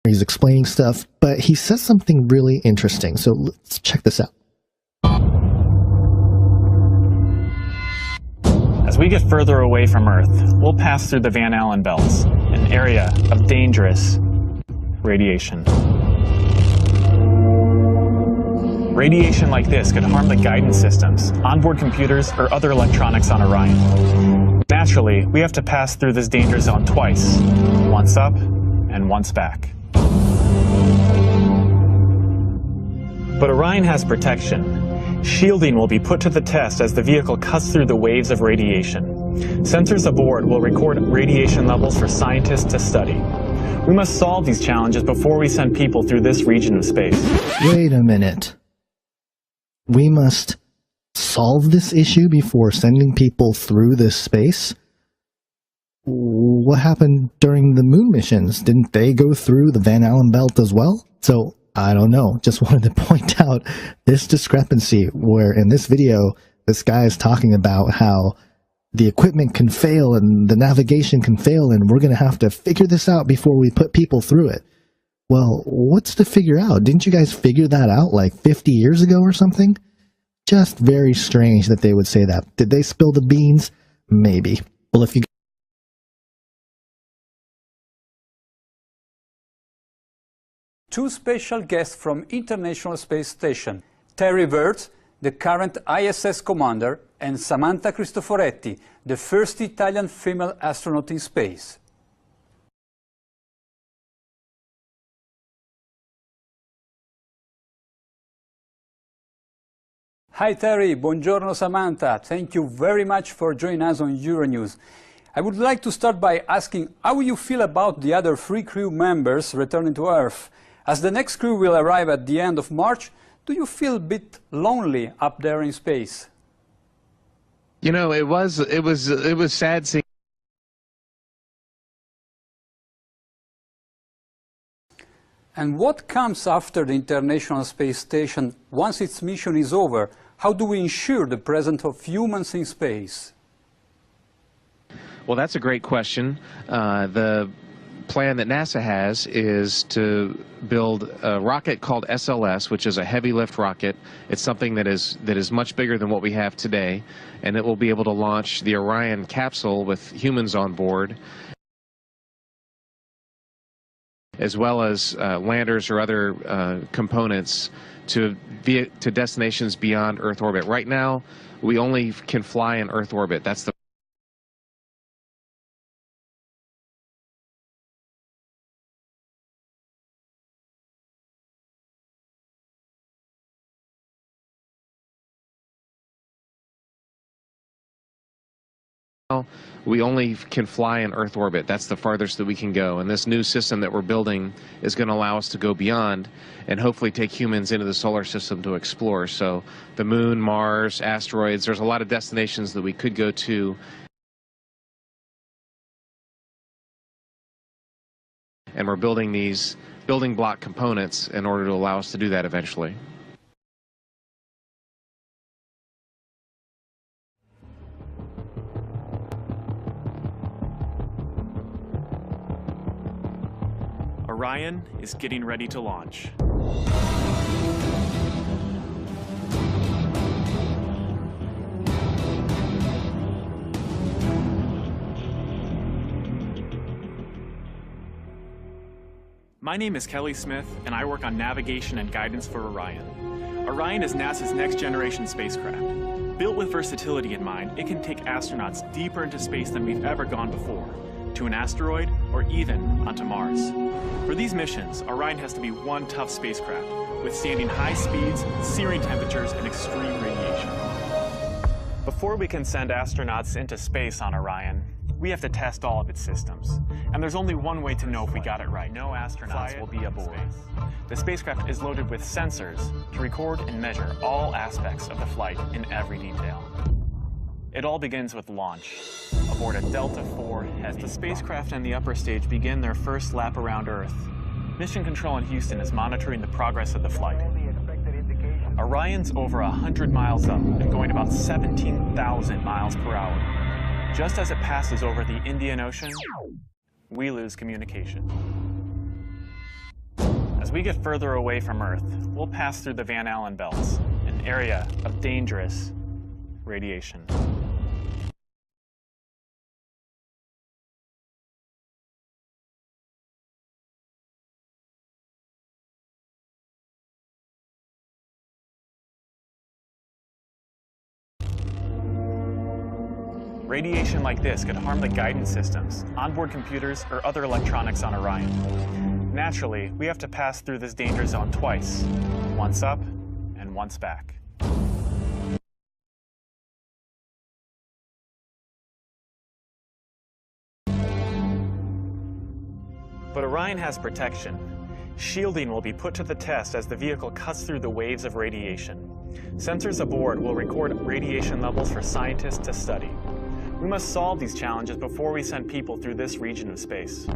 He's explaining stuff, but he says something really interesting. So let's check this out. As we get further away from Earth, we'll pass through the Van Allen belts, an area of dangerous radiation. Radiation like this could harm the guidance systems, onboard computers, or other electronics on Orion. Naturally, we have to pass through this danger zone twice, once up and once back. But Orion has protection. Shielding will be put to the test as the vehicle cuts through the waves of radiation. Sensors aboard will record radiation levels for scientists to study. We must solve these challenges before we send people through this region of space. Wait a minute. We must solve this issue before sending people through this space? What happened during the moon missions? Didn't they go through the Van Allen belt as well? So, I don't know. Just wanted to point out this discrepancy where in this video, this guy is talking about how the equipment can fail and the navigation can fail and we're going to have to figure this out before we put people through it. Well, what's to figure out? Didn't you guys figure that out like 50 years ago or something? Just very strange that they would say that. Did they spill the beans? Maybe. Well, if you Two special guests from International Space Station, Terry Virts, the current ISS commander, and Samantha Cristoforetti, the first Italian female astronaut in space. Hi Terry, buongiorno Samantha. Thank you very much for joining us on Euronews. I would like to start by asking how you feel about the other 3 crew members returning to Earth. As the next crew will arrive at the end of March, do you feel a bit lonely up there in space? You know, it was sad seeing. And what comes after the International Space Station once its mission is over? How do we ensure the presence of humans in space? Well, that's a great question. The plan that NASA has is to build a rocket called SLS, which is a heavy lift rocket. It's something that is much bigger than what we have today, and it will be able to launch the Orion capsule with humans on board, as well as landers or other components to destinations beyond Earth orbit. Right now, we only can fly in Earth orbit. That's the we only can fly in Earth orbit. That's the farthest that we can go. And this new system that we're building is going to allow us to go beyond and hopefully take humans into the solar system to explore. So the moon, Mars, asteroids, there's a lot of destinations that we could go to. And we're building these building block components in order to allow us to do that eventually. Orion is getting ready to launch. My name is Kelly Smith, and I work on navigation and guidance for Orion. Orion is NASA's next-generation spacecraft. Built with versatility in mind, it can take astronauts deeper into space than we've ever gone before, to an asteroid, or even onto Mars. For these missions, Orion has to be one tough spacecraft, withstanding high speeds, searing temperatures, and extreme radiation. Before we can send astronauts into space on Orion, we have to test all of its systems. And there's only one way to know if we got it right. No astronauts will be aboard. The spacecraft is loaded with sensors to record and measure all aspects of the flight in every detail. It all begins with launch, aboard a Delta IV Heavy. As the spacecraft and the upper stage begin their first lap around Earth, Mission Control in Houston is monitoring the progress of the flight. Orion's over 100 miles up and going about 17,000 miles per hour. Just as it passes over the Indian Ocean, we lose communication. As we get further away from Earth, we'll pass through the Van Allen belts, an area of dangerous radiation. Radiation like this could harm the guidance systems, onboard computers, or other electronics on Orion. Naturally, we have to pass through this danger zone twice, once up and once back. But Orion has protection. Shielding will be put to the test as the vehicle cuts through the waves of radiation. Sensors aboard will record radiation levels for scientists to study. We must solve these challenges before we send people through this region of space.